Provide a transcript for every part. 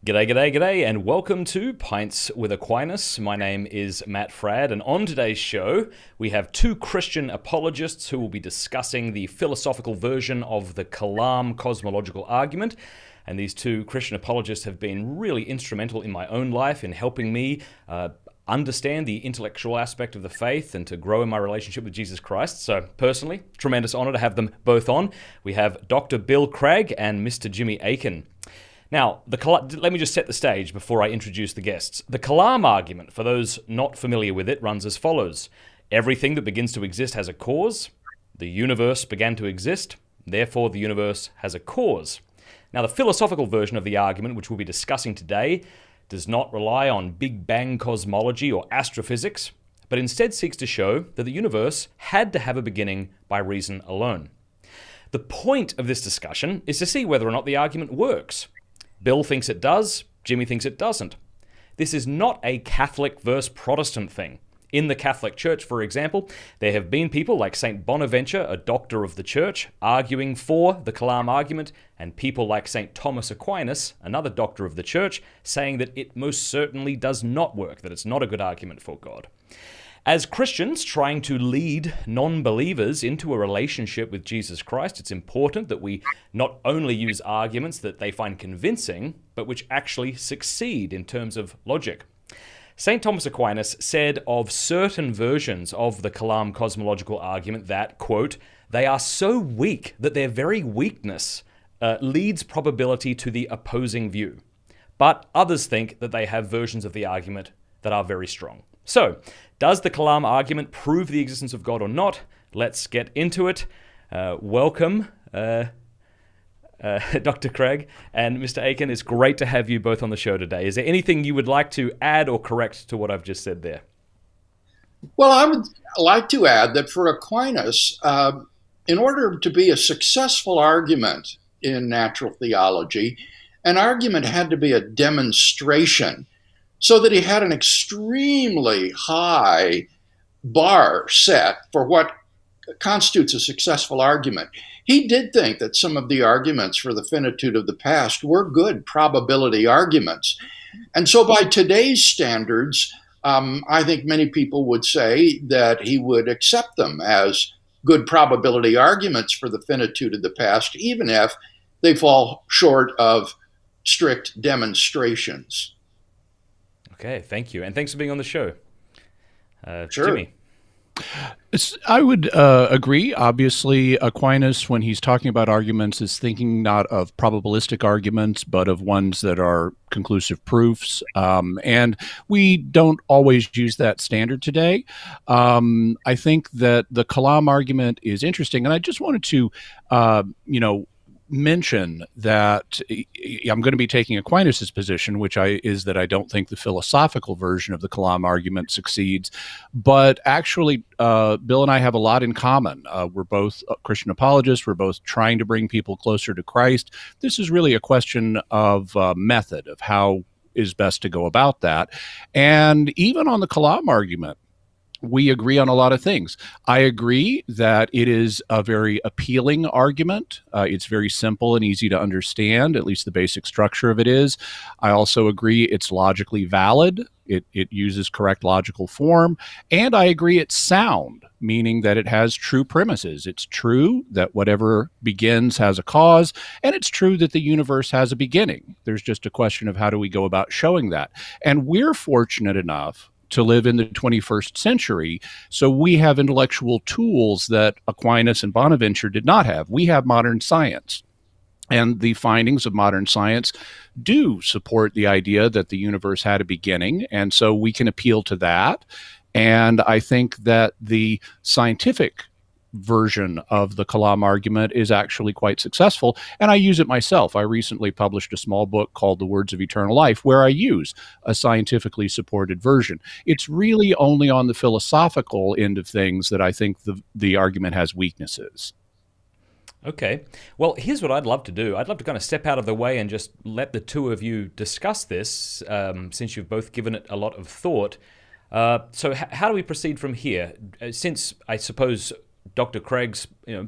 G'day, g'day, g'day, and welcome to Pints with Aquinas. My name is Matt Fradd, and on today's show, we have two Christian apologists who will be discussing the philosophical version of the Kalam cosmological argument. And these two Christian apologists have been really instrumental in my own life in helping me understand the intellectual aspect of the faith and to grow in my relationship with Jesus Christ. So personally, tremendous honor to have them both on. We have Dr. Bill Craig and Mr. Jimmy Akin. Now, let me just set the stage before I introduce the guests. The Kalam argument, for those not familiar with it, runs as follows. Everything that begins to exist has a cause. The universe began to exist. Therefore, the universe has a cause. Now, the philosophical version of the argument, which we'll be discussing today, does not rely on Big Bang cosmology or astrophysics, but instead seeks to show that the universe had to have a beginning by reason alone. The point of this discussion is to see whether or not the argument works. Bill thinks it does, Jimmy thinks it doesn't. This is not a Catholic versus Protestant thing. In the Catholic Church, for example, there have been people like St. Bonaventure, a doctor of the Church, arguing for the Kalam argument, and people like St. Thomas Aquinas, another doctor of the Church, saying that it most certainly does not work, that it's not a good argument for God. As Christians trying to lead non-believers into a relationship with Jesus Christ, it's important that we not only use arguments that they find convincing, but which actually succeed in terms of logic. St. Thomas Aquinas said of certain versions of the Kalam cosmological argument that, quote, they are so weak that their very weakness leads probability to the opposing view. But others think that they have versions of the argument that are very strong. So, does the Kalam argument prove the existence of God or not? Let's get into it. Welcome, Dr. Craig and Mr. Akin. It's great to have you both on the show today. Is there anything you would like to add or correct to what I've just said there? Well, I would like to add that for Aquinas, in order to be a successful argument in natural theology, an argument had to be a demonstration, so that he had an extremely high bar set for what constitutes a successful argument. He did think that some of the arguments for the finitude of the past were good probability arguments. And so by today's standards, I think many people would say that he would accept them as good probability arguments for the finitude of the past, even if they fall short of strict demonstrations. Okay, thank you. And thanks for being on the show. Sure. Jimmy. I would agree. Obviously, Aquinas, when he's talking about arguments, is thinking not of probabilistic arguments, but of ones that are conclusive proofs. And we don't always use that standard today. I think that the Kalam argument is interesting. And I just wanted to, mention that I'm going to be taking Aquinas' position, which is that I don't think the philosophical version of the Kalam argument succeeds. But actually, Bill and I have a lot in common. We're both Christian apologists. We're both trying to bring people closer to Christ. This is really a question of method, of how is best to go about that. And even on the Kalam argument, we agree on a lot of things. I agree that it is a very appealing argument. It's very simple and easy to understand, at least the basic structure of it is. I also agree it's logically valid. It uses correct logical form. And I agree it's sound, meaning that it has true premises. It's true that whatever begins has a cause, and it's true that the universe has a beginning. There's just a question of how do we go about showing that. And we're fortunate enough to live in the 21st century. So we have intellectual tools that Aquinas and Bonaventure did not have. We have modern science. And the findings of modern science do support the idea that the universe had a beginning. And so we can appeal to that. And I think that the scientific version of the Kalam argument is actually quite successful, and I use it myself. I recently published a small book called The Words of Eternal Life, where I use a scientifically supported version. It's really only on the philosophical end of things that I think the argument has weaknesses. Okay. Well, here's what I'd love to do. I'd love to kind of step out of the way and just let the two of you discuss this, since you've both given it a lot of thought. So how do we proceed from here? Since I suppose Dr. Craig's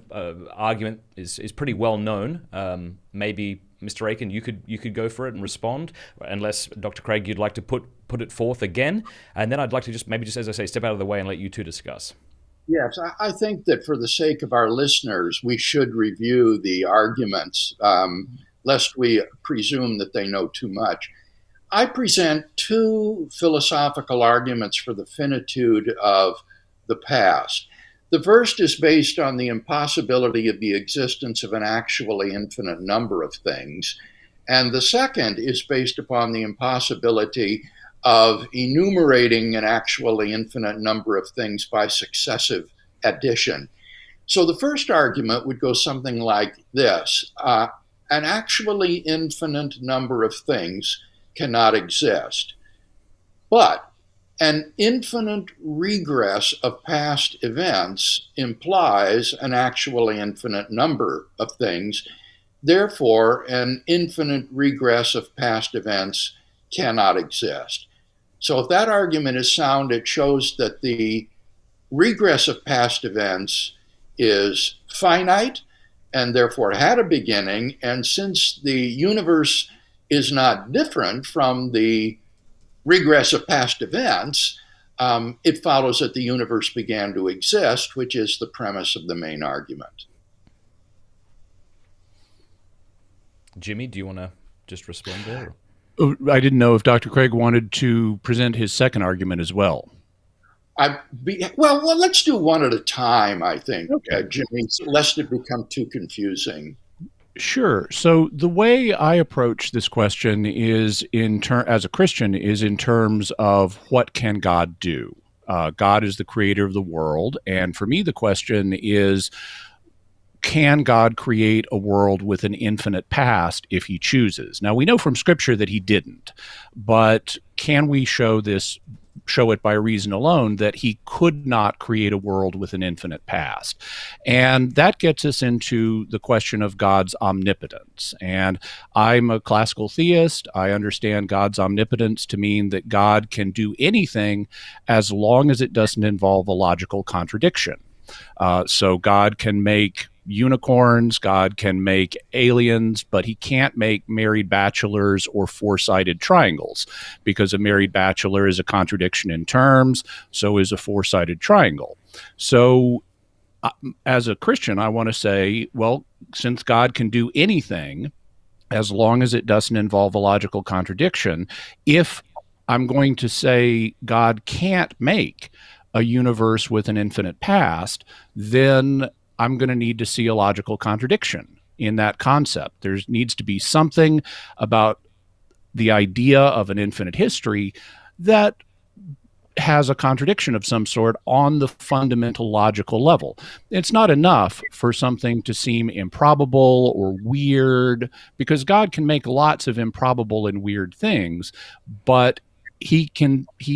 argument is pretty well known, maybe Mr. Akin, you could go for it and respond, unless Dr. Craig, you'd like to put it forth again, and then I'd like to just as I say, step out of the way and let you two discuss. Yes, I think that for the sake of our listeners, we should review the arguments, lest we presume that they know too much. I present two philosophical arguments for the finitude of the past. The first is based on the impossibility of the existence of an actually infinite number of things. And the second is based upon the impossibility of enumerating an actually infinite number of things by successive addition. So the first argument would go something like this. An actually infinite number of things cannot exist, but an infinite regress of past events implies an actually infinite number of things. Therefore, an infinite regress of past events cannot exist. So if that argument is sound, it shows that the regress of past events is finite and therefore had a beginning. And since the universe is not different from the regress of past events, it follows that the universe began to exist, which is the premise of the main argument. Jimmy, do you want to just respond there? I didn't know if Dr. Craig wanted to present his second argument as well. Well, let's do one at a time, I think, Okay. Jimmy, lest it become too confusing. Sure. So the way I approach this question is as a Christian is in terms of what can God do? God is the creator of the world, and for me the question is, can God create a world with an infinite past if he chooses? Now, we know from Scripture that he didn't, but can we show it by reason alone that he could not create a world with an infinite past? And that gets us into the question of God's omnipotence. And I'm a classical theist. I understand God's omnipotence to mean that God can do anything as long as it doesn't involve a logical contradiction. So God can make unicorns, God can make aliens, but he can't make married bachelors or four-sided triangles, because a married bachelor is a contradiction in terms, so is a four-sided triangle. So as a Christian, I want to say, well, since God can do anything, as long as it doesn't involve a logical contradiction, if I'm going to say God can't make a universe with an infinite past, then I'm going to need to see a logical contradiction in that concept. There needs to be something about the idea of an infinite history that has a contradiction of some sort on the fundamental logical level. It's not enough for something to seem improbable or weird, because God can make lots of improbable and weird things, but he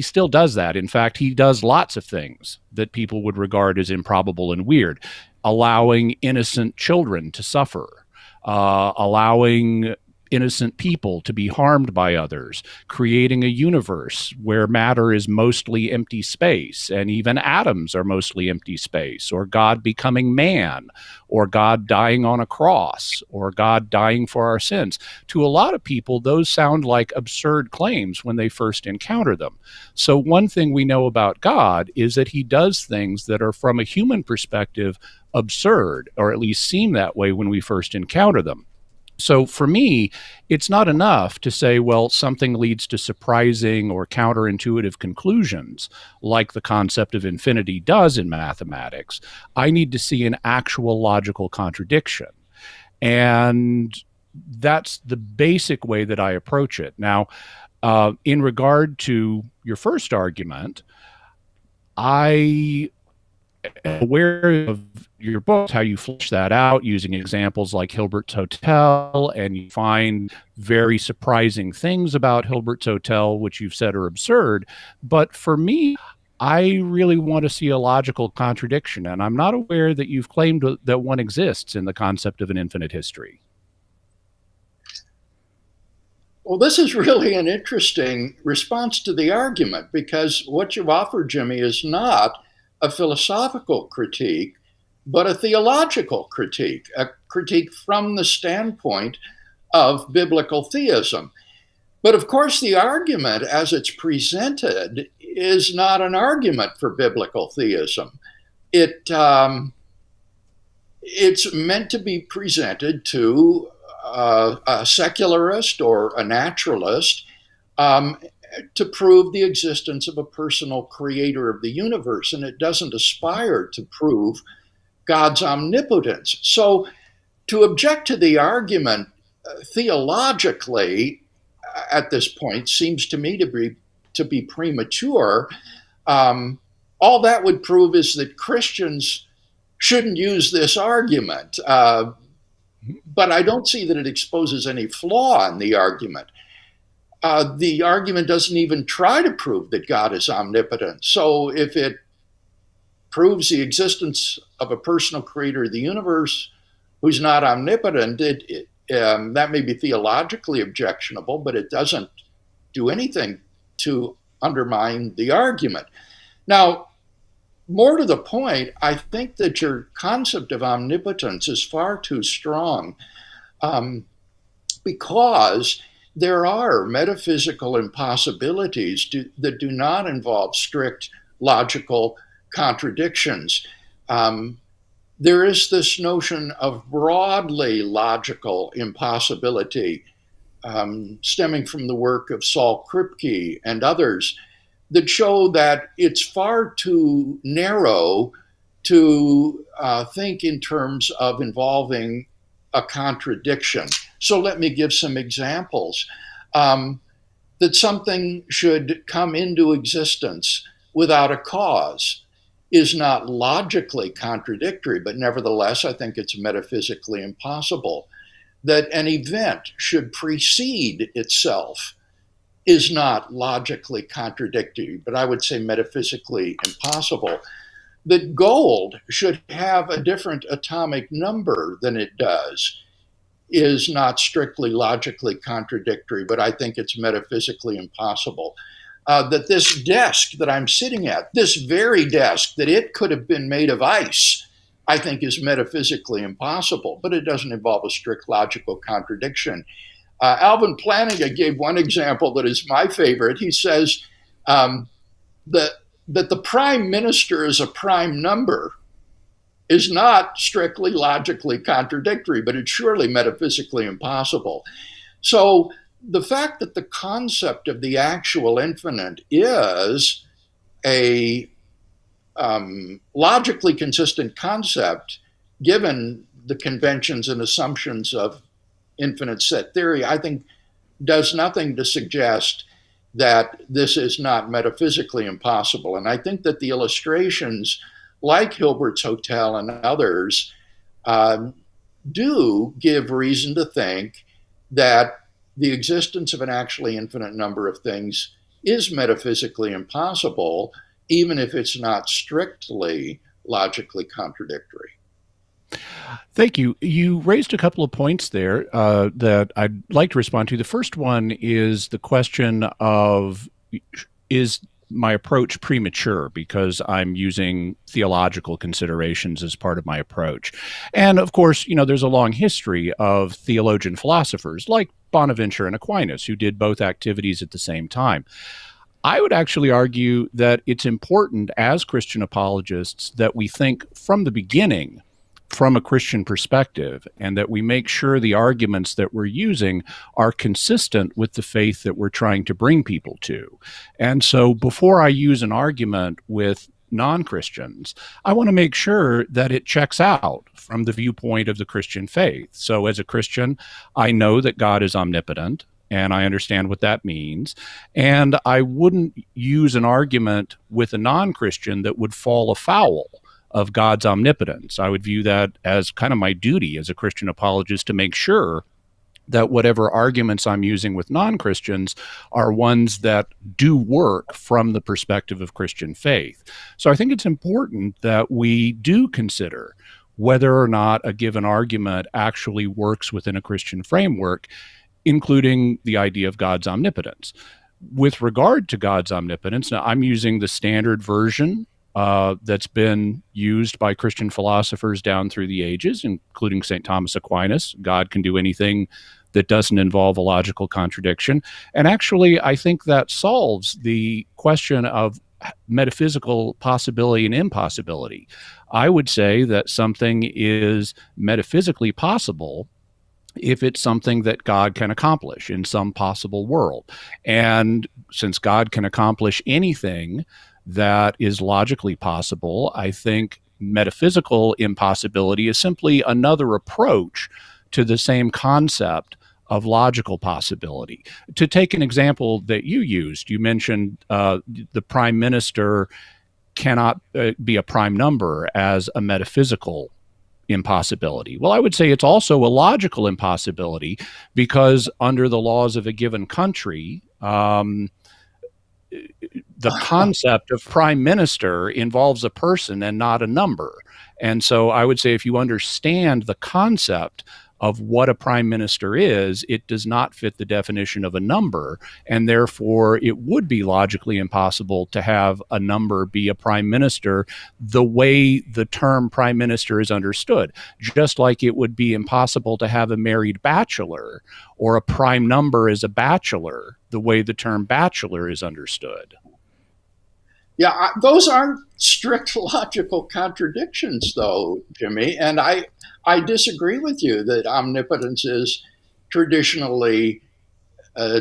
still does that. In fact, he does lots of things that people would regard as improbable and weird, allowing innocent children to suffer, allowing innocent people to be harmed by others, creating a universe where matter is mostly empty space, and even atoms are mostly empty space, or God becoming man, or God dying on a cross, or God dying for our sins. To a lot of people, those sound like absurd claims when they first encounter them. So one thing we know about God is that he does things that are, from a human perspective, absurd, or at least seem that way when we first encounter them. So for me, it's not enough to say, well, something leads to surprising or counterintuitive conclusions, like the concept of infinity does in mathematics. I need to see an actual logical contradiction. And that's the basic way that I approach it. Now, in regard to your first argument, I am aware of your book, how you flesh that out using examples like Hilbert's Hotel, and you find very surprising things about Hilbert's Hotel, which you've said are absurd. But for me, I really want to see a logical contradiction, and I'm not aware that you've claimed that one exists in the concept of an infinite history. Well, this is really an interesting response to the argument, because what you've offered, Jimmy, is not a philosophical critique, but a theological critique, a critique from the standpoint of biblical theism. But of course, the argument as it's presented is not an argument for biblical theism. It's meant to be presented to a secularist or a naturalist to prove the existence of a personal creator of the universe, and it doesn't aspire to prove God's omnipotence. So to object to the argument theologically at this point seems to me to be premature. All that would prove is that Christians shouldn't use this argument. But I don't see that it exposes any flaw in the argument. The argument doesn't even try to prove that God is omnipotent. So if it proves the existence of a personal creator of the universe who's not omnipotent, that may be theologically objectionable, but it doesn't do anything to undermine the argument. Now, more to the point, I think that your concept of omnipotence is far too strong because there are metaphysical impossibilities that do not involve strict logical contradictions. There is this notion of broadly logical impossibility stemming from the work of Saul Kripke and others that show that it's far too narrow to think in terms of involving a contradiction. So let me give some examples. That something should come into existence without a cause is not logically contradictory, but nevertheless, I think it's metaphysically impossible. That an event should precede itself is not logically contradictory, but I would say metaphysically impossible. That gold should have a different atomic number than it does is not strictly logically contradictory, but I think it's metaphysically impossible. That this desk that I'm sitting at, this very desk, that it could have been made of ice, I think is metaphysically impossible, but it doesn't involve a strict logical contradiction. Alvin Plantinga gave one example that is my favorite. He says that the prime minister is a prime number is not strictly logically contradictory, but it's surely metaphysically impossible. So the fact that the concept of the actual infinite is a logically consistent concept, given the conventions and assumptions of infinite set theory, I think does nothing to suggest that this is not metaphysically impossible. And I think that the illustrations like Hilbert's Hotel and others do give reason to think that the existence of an actually infinite number of things is metaphysically impossible, even if it's not strictly logically contradictory. Thank you. You raised a couple of points there that I'd like to respond to. The first one is the question of, is my approach premature because I'm using theological considerations as part of my approach? And of course, there's a long history of theologian philosophers like Bonaventure and Aquinas who did both activities at the same time. I would actually argue that it's important as Christian apologists that we think from the beginning from a Christian perspective, and that we make sure the arguments that we're using are consistent with the faith that we're trying to bring people to. And so before I use an argument with non-Christians, I want to make sure that it checks out from the viewpoint of the Christian faith. So as a Christian, I know that God is omnipotent, and I understand what that means. And I wouldn't use an argument with a non-Christian that would fall afoul of God's omnipotence. I would view that as kind of my duty as a Christian apologist to make sure that whatever arguments I'm using with non-Christians are ones that do work from the perspective of Christian faith. So I think it's important that we do consider whether or not a given argument actually works within a Christian framework, including the idea of God's omnipotence. With regard to God's omnipotence, now I'm using the standard version that's been used by Christian philosophers down through the ages, including St. Thomas Aquinas. God can do anything that doesn't involve a logical contradiction. And actually, I think that solves the question of metaphysical possibility and impossibility. I would say that something is metaphysically possible if it's something that God can accomplish in some possible world. And since God can accomplish anything that is logically possible, I think metaphysical impossibility is simply another approach to the same concept of logical possibility. To take an example that you used, you mentioned the prime minister cannot be a prime number as a metaphysical impossibility. Well, I would say it's also a logical impossibility because under the laws of a given country, the concept of prime minister involves a person and not a number. And so I would say if you understand the concept of what a prime minister is, it does not fit the definition of a number, and therefore it would be logically impossible to have a number be a prime minister the way the term prime minister is understood, just like it would be impossible to have a married bachelor or a prime number as a bachelor the way the term bachelor is understood. Yeah, those aren't strict logical contradictions, though, Jimmy. And I disagree with you that omnipotence is traditionally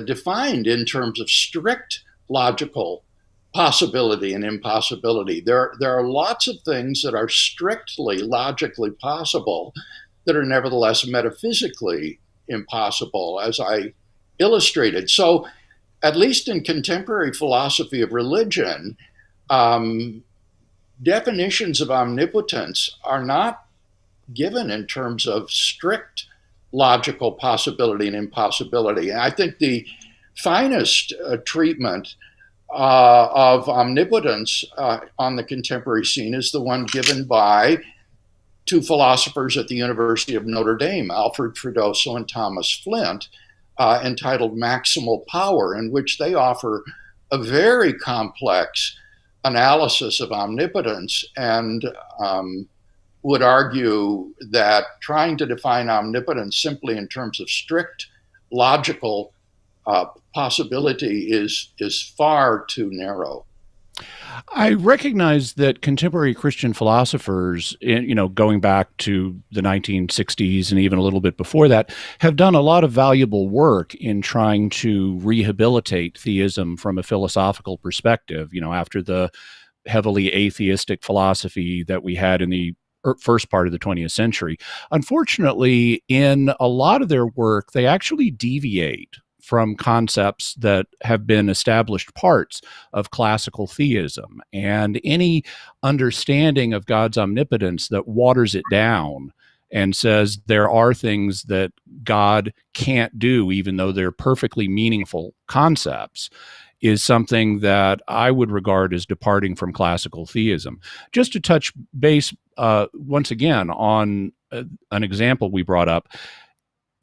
defined in terms of strict logical possibility and impossibility. There are lots of things that are strictly logically possible that are nevertheless metaphysically impossible, as I illustrated. So, at least in contemporary philosophy of religion, definitions of omnipotence are not given in terms of strict logical possibility and impossibility. And I think the finest treatment of omnipotence on the contemporary scene is the one given by two philosophers at the University of Notre Dame, Alfred Freddoso and Thomas Flint, entitled Maximal Power, in which they offer a very complex analysis of omnipotence and would argue that trying to define omnipotence simply in terms of strict logical possibility is far too narrow. I recognize that contemporary Christian philosophers, going back to the 1960s and even a little bit before that, have done a lot of valuable work in trying to rehabilitate theism from a philosophical perspective, after the heavily atheistic philosophy that we had in the first part of the 20th century. Unfortunately, in a lot of their work, they actually deviate from concepts that have been established parts of classical theism, and any understanding of God's omnipotence that waters it down and says there are things that God can't do, even though they're perfectly meaningful concepts, is something that I would regard as departing from classical theism. Just to touch base once again on an example we brought up,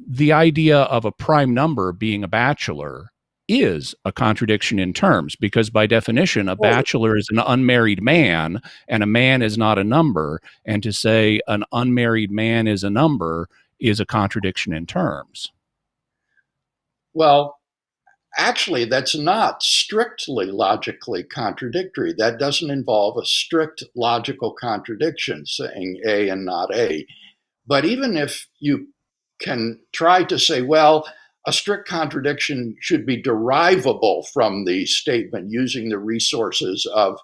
the idea of a prime number being a bachelor is a contradiction in terms, because by definition, a bachelor is an unmarried man and a man is not a number. And to say an unmarried man is a number is a contradiction in terms. Well, actually, that's not strictly logically contradictory. That doesn't involve a strict logical contradiction, saying A and not A. But even if you can try to say, well, a strict contradiction should be derivable from the statement using the resources of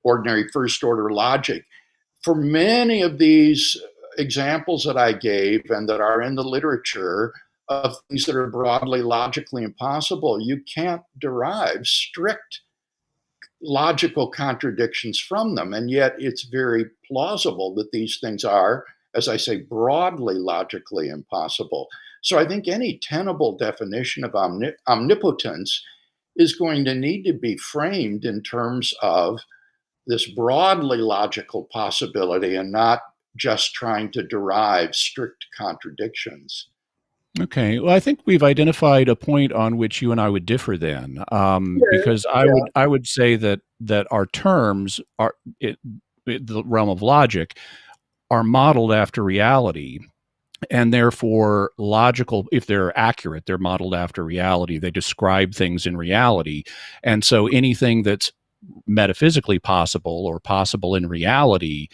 ordinary first order logic. For many of these examples that I gave and that are in the literature of things that are broadly logically impossible, you can't derive strict logical contradictions from them. And yet it's very plausible that these things are, as I say, broadly logically impossible. So I think any tenable definition of omnipotence is going to need to be framed in terms of this broadly logical possibility and not just trying to derive strict contradictions. Okay, well, I think we've identified a point on which you and I would differ then, because I would say that our terms are the realm of logic are modeled after reality, and therefore logical. If they're accurate, they're modeled after reality. They describe things in reality. And so anything that's metaphysically possible or possible in reality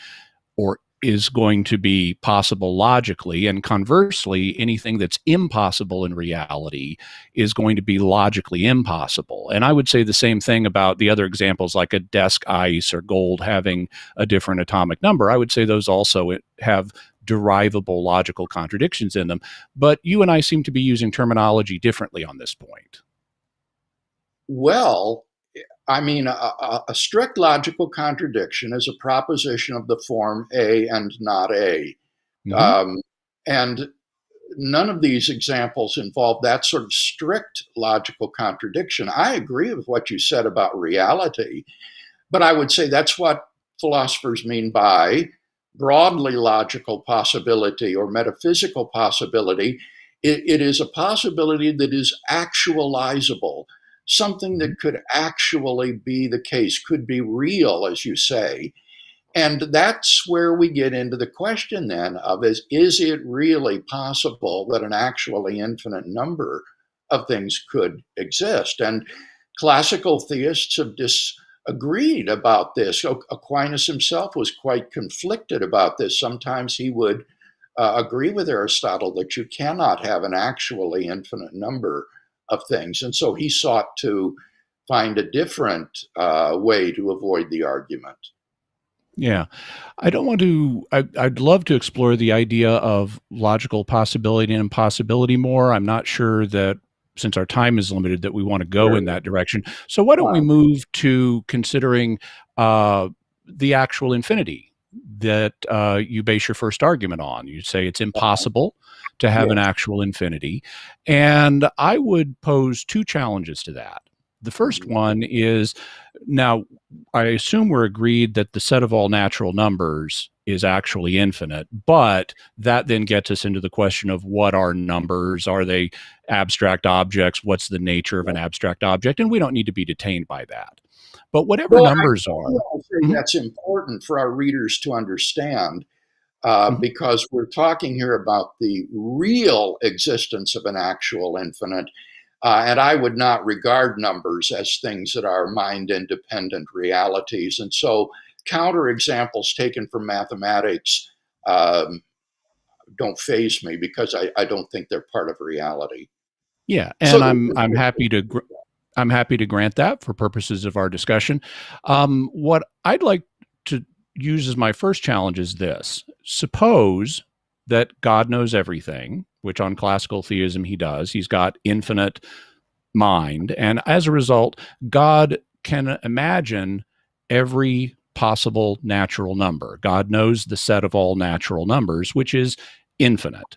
or is going to be possible logically, and conversely, anything that's impossible in reality is going to be logically impossible. And I would say the same thing about the other examples, like a desk ice or gold having a different atomic number. I would say those also have derivable logical contradictions in them. But you and I seem to be using terminology differently on this point. Well, I mean, a strict logical contradiction is a proposition of the form A and not A. Mm-hmm. And none of these examples involve that sort of strict logical contradiction. I agree with what you said about reality, but I would say that's what philosophers mean by broadly logical possibility or metaphysical possibility. It is a possibility that is actualizable, something that could actually be the case, could be real, as you say. And that's where we get into the question then of is it really possible that an actually infinite number of things could exist? And classical theists have disagreed about this. Aquinas himself was quite conflicted about this. Sometimes he would agree with Aristotle that you cannot have an actually infinite number of things. And so he sought to find a different way to avoid the argument. Yeah. I'd love to explore the idea of logical possibility and impossibility more. I'm not sure that, since our time is limited, that we want to go in that direction. So why don't we move to considering the actual infinity that you base your first argument on? You say it's impossible to have an actual infinity. And I would pose two challenges to that. The first one is, now, I assume we're agreed that the set of all natural numbers is actually infinite, but that then gets us into the question of what are numbers? Are they abstract objects? What's the nature of an abstract object? And we don't need to be detained by that. But whatever numbers are. I think that's important for our readers to understand, because we're talking here about the real existence of an actual infinite. And I would not regard numbers as things that are mind-independent realities. And so counterexamples taken from mathematics don't faze me because I don't think they're part of reality. Yeah, and so, I'm happy to grant that for purposes of our discussion. What I'd like to use as my first challenge is this. Suppose that God knows everything, which on classical theism he does. He's got infinite mind. And as a result, God can imagine every possible natural number. God knows the set of all natural numbers, which is infinite.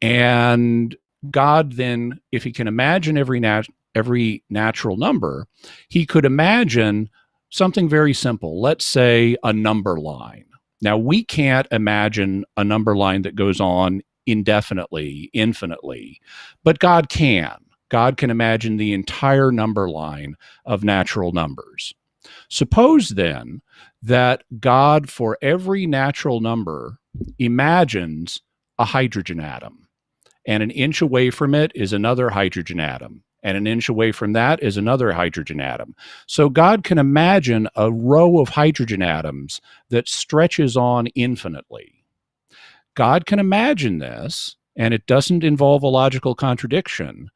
And God then, if he can imagine every natural number, he could imagine something very simple. Let's say a number line. Now, we can't imagine a number line that goes on indefinitely, infinitely, but God can. God can imagine the entire number line of natural numbers. Suppose then that God, for every natural number, imagines a hydrogen atom, and an inch away from it is another hydrogen atom, and an inch away from that is another hydrogen atom. So God can imagine a row of hydrogen atoms that stretches on infinitely. God can imagine this, and it doesn't involve a logical contradiction.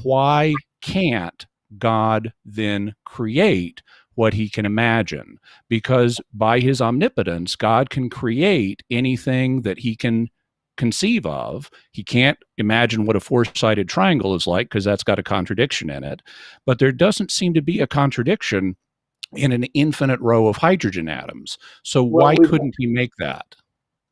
Why can't God then create what he can imagine? Because by his omnipotence, God can create anything that he can conceive of. He can't imagine what a four-sided triangle is like because that's got a contradiction in it. But there doesn't seem to be a contradiction in an infinite row of hydrogen atoms. So why couldn't he make that?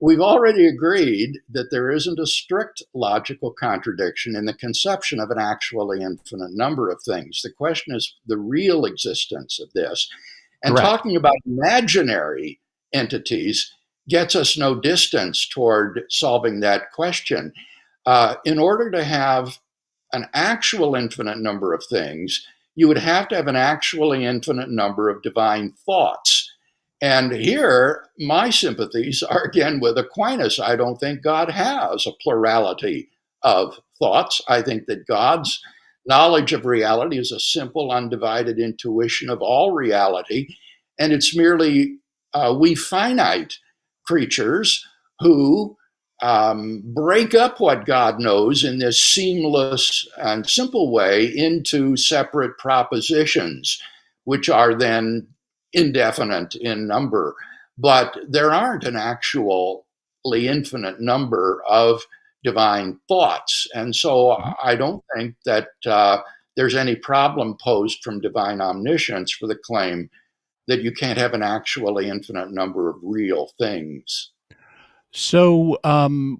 We've already agreed that there isn't a strict logical contradiction in the conception of an actually infinite number of things. The question is the real existence of this. And Correct. Talking about imaginary entities gets us no distance toward solving that question. In order to have an actual infinite number of things, you would have to have an actually infinite number of divine thoughts. And here, my sympathies are again with Aquinas. I don't think God has a plurality of thoughts. I think that God's knowledge of reality is a simple, undivided intuition of all reality. And it's merely we finite creatures who break up what God knows in this seamless and simple way into separate propositions, which are then indefinite in number. But there aren't an actually infinite number of divine thoughts. And so I don't think that there's any problem posed from divine omniscience for the claim that you can't have an actually infinite number of real things. So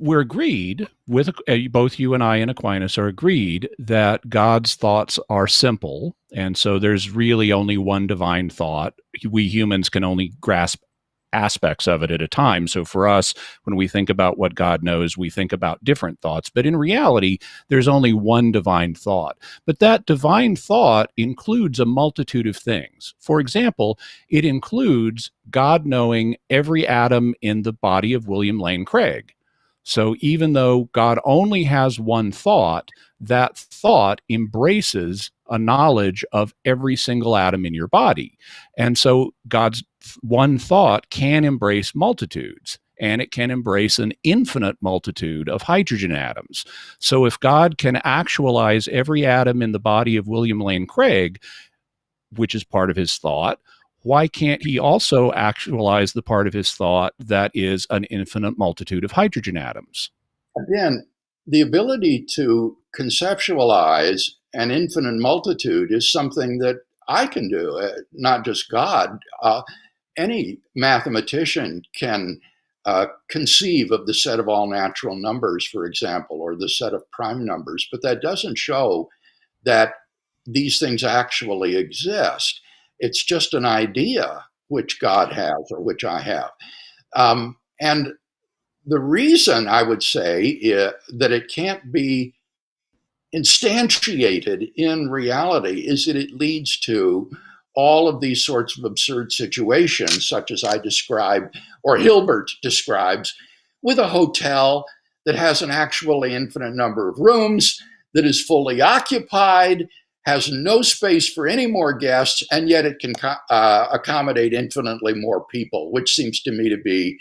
we're agreed with both you and I and Aquinas are agreed that God's thoughts are simple, and so there's really only one divine thought. We humans can only grasp aspects of it at a time. So for us, when we think about what God knows, we think about different thoughts. But in reality, there's only one divine thought. But that divine thought includes a multitude of things. For example, it includes God knowing every atom in the body of William Lane Craig. So even though God only has one thought, that thought embraces a knowledge of every single atom in your body. And so God's one thought can embrace multitudes, and it can embrace an infinite multitude of hydrogen atoms. So if God can actualize every atom in the body of William Lane Craig, which is part of his thought, why can't he also actualize the part of his thought that is an infinite multitude of hydrogen atoms? Again, the ability to conceptualize an infinite multitude is something that I can do, not just God. Any mathematician can conceive of the set of all natural numbers, for example, or the set of prime numbers, but that doesn't show that these things actually exist. It's just an idea which God has or which I have. And the reason I would say that it can't be instantiated in reality is that it leads to all of these sorts of absurd situations, such as I described, or Hilbert describes, with a hotel that has an actually infinite number of rooms, that is fully occupied, has no space for any more guests, and yet it can accommodate infinitely more people, which seems to me to be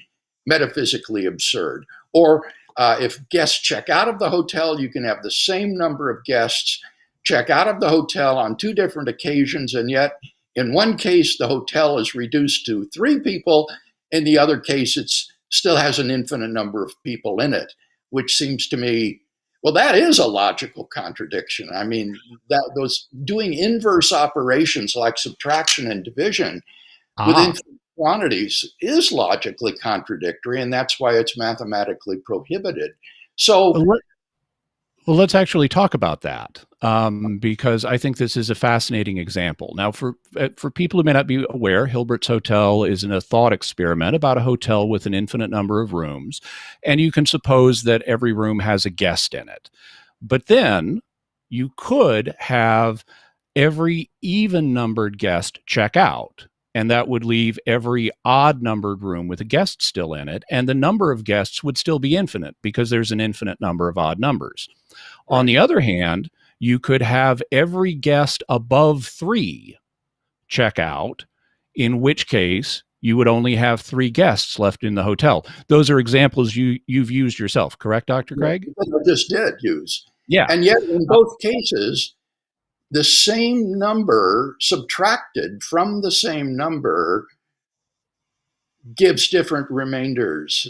metaphysically absurd. Or if guests check out of the hotel, you can have the same number of guests check out of the hotel on two different occasions, and yet in one case, the hotel is reduced to 3 people. In the other case, it still has an infinite number of people in it, which seems to me, well, that is a logical contradiction. I mean, that those doing inverse operations like subtraction and division with infinite quantities is logically contradictory, and that's why it's mathematically prohibited. So, well, let's actually talk about that because I think this is a fascinating example. Now, for people who may not be aware, Hilbert's Hotel is a thought experiment about a hotel with an infinite number of rooms, and you can suppose that every room has a guest in it. But then you could have every even-numbered guest check out, and that would leave every odd-numbered room with a guest still in it, and the number of guests would still be infinite because there's an infinite number of odd numbers. On the other hand, you could have every guest above 3 check out, in which case you would only have 3 guests left in the hotel. Those are examples you've used yourself, correct, Dr. Craig? I just did use. Yeah. And yet, in both cases, the same number subtracted from the same number gives different remainders.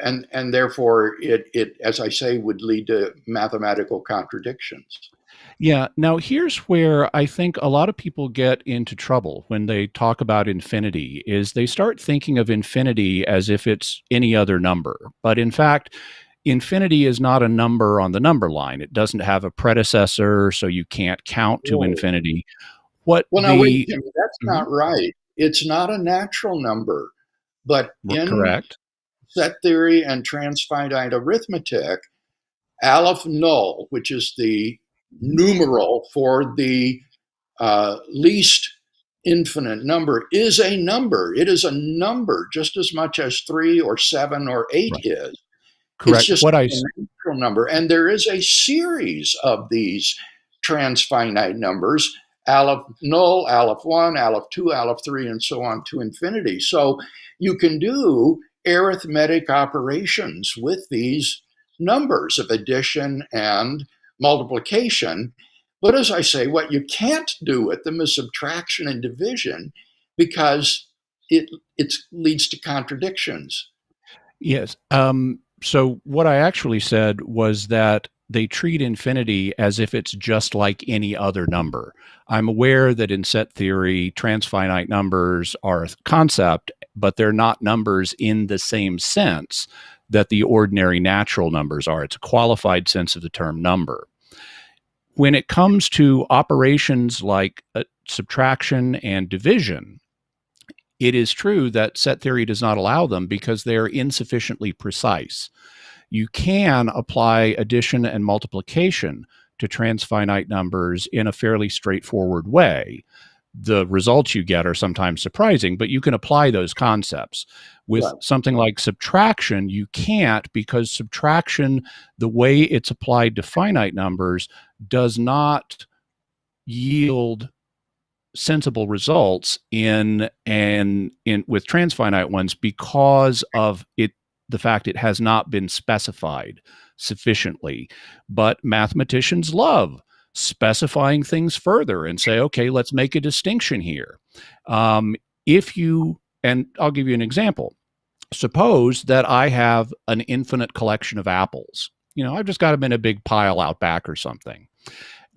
And therefore, it, as I say, would lead to mathematical contradictions. Yeah. Now, here's where I think a lot of people get into trouble when they talk about infinity is they start thinking of infinity as if it's any other number. But in fact, infinity is not a number on the number line. It doesn't have a predecessor, so you can't count to infinity. Well, now, wait, Jimmy, that's not right. It's not a natural number. But in correct. Set theory and transfinite arithmetic, aleph null, which is the numeral for the least infinite number is a number. It is a number just as much as 3 or 7 or 8 Right. is. It's Correct. just a natural number. And there is a series of these transfinite numbers, aleph null, aleph 1, aleph 2, aleph 3, and so on to infinity. So you can do arithmetic operations with these numbers of addition and multiplication. But as I say, what you can't do with them is subtraction and division because it leads to contradictions. Yes. So what I actually said was that they treat infinity as if it's just like any other number. I'm aware that in set theory, transfinite numbers are a concept, but they're not numbers in the same sense that the ordinary natural numbers are. It's a qualified sense of the term number. When it comes to operations like subtraction and division, it is true that set theory does not allow them because they're insufficiently precise. You can apply addition and multiplication to transfinite numbers in a fairly straightforward way. The results you get are sometimes surprising, but you can apply those concepts. With Right. something like subtraction, you can't, because subtraction, the way it's applied to finite numbers, does not yield sensible results in with transfinite ones because of it, the fact it has not been specified sufficiently. But mathematicians love specifying things further and say, okay, let's make a distinction here. If you, and I'll give you an example. Suppose that I have an infinite collection of apples. I've just got them in a big pile out back or something.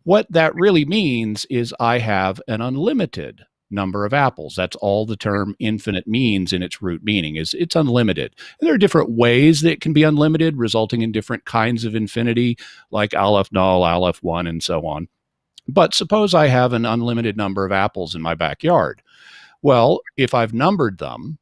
What that really means is I have an unlimited number of apples. That's all the term infinite means in its root meaning, is it's unlimited. And there are different ways that it can be unlimited, resulting in different kinds of infinity, like aleph null, aleph 1, and so on. But suppose I have an unlimited number of apples in my backyard. Well, if I've numbered them,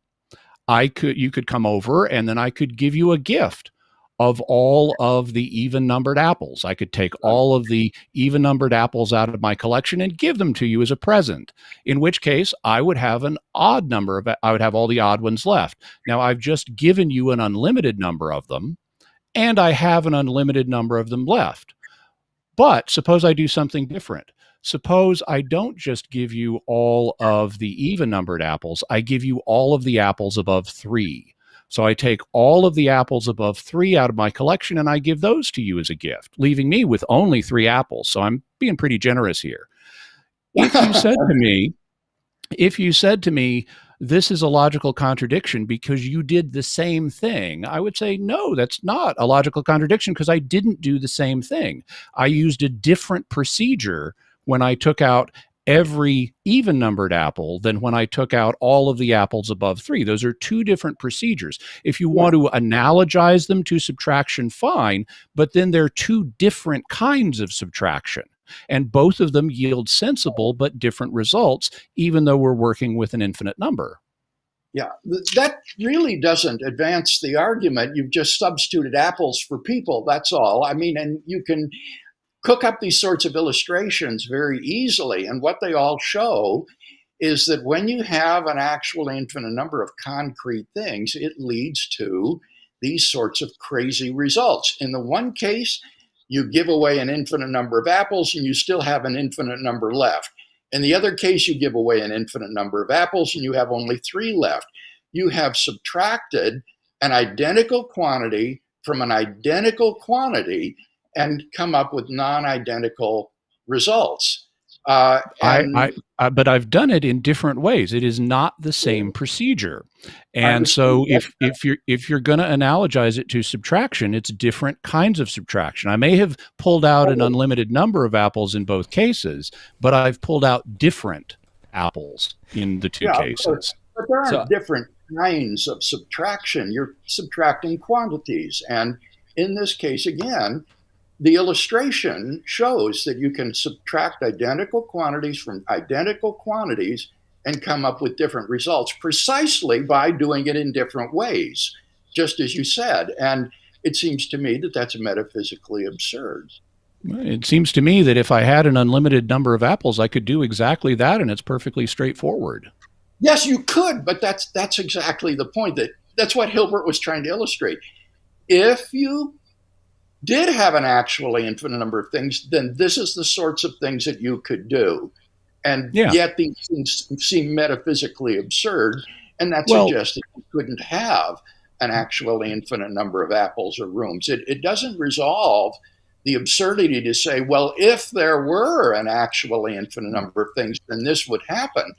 you could come over and then I could give you a gift of all of the even numbered apples. I could take all of the even numbered apples out of my collection and give them to you as a present, in which case I would have an odd number I would have all the odd ones left. Now I've just given you an unlimited number of them, and I have an unlimited number of them left. But suppose I do something different. Suppose I don't just give you all of the even numbered apples, I give you all of the apples above 3. So I take all of the apples above 3 out of my collection and I give those to you as a gift, leaving me with only 3 apples. So I'm being pretty generous here. If you said to me, this is a logical contradiction because you did the same thing, I would say, no, that's not a logical contradiction because I didn't do the same thing. I used a different procedure when I took out every even numbered apple than when I took out all of the apples above 3. Those are two different procedures. If you want to analogize them to subtraction, fine, but then they're two different kinds of subtraction. And both of them yield sensible but different results, even though we're working with an infinite number. Yeah, that really doesn't advance the argument. You've just substituted apples for people, that's all. I mean, and you can cook up these sorts of illustrations very easily. And what they all show is that when you have an actual infinite number of concrete things, it leads to these sorts of crazy results. In the one case, you give away an infinite number of apples and you still have an infinite number left. In the other case, you give away an infinite number of apples and you have only 3 left. You have subtracted an identical quantity from an identical quantity and come up with non-identical results. But I've done it in different ways. It is not the same procedure, and so if you're going to analogize it to subtraction, it's different kinds of subtraction. I may have pulled out an unlimited number of apples in both cases, but I've pulled out different apples in the two cases. But there are different kinds of subtraction. You're subtracting quantities, and in this case, again, the illustration shows that you can subtract identical quantities from identical quantities and come up with different results precisely by doing it in different ways, just as you said. And it seems to me that that's metaphysically absurd. It seems to me that if I had an unlimited number of apples, I could do exactly that, and it's perfectly straightforward. Yes, you could, but that's exactly the point. That's what Hilbert was trying to illustrate. If you did have an actually infinite number of things, then this is the sorts of things that you could do. And Yeah. yet these things seem metaphysically absurd, and that Well, suggests that you couldn't have an actually infinite number of apples or rooms. It doesn't resolve the absurdity to say, well, if there were an actually infinite number of things, then this would happen.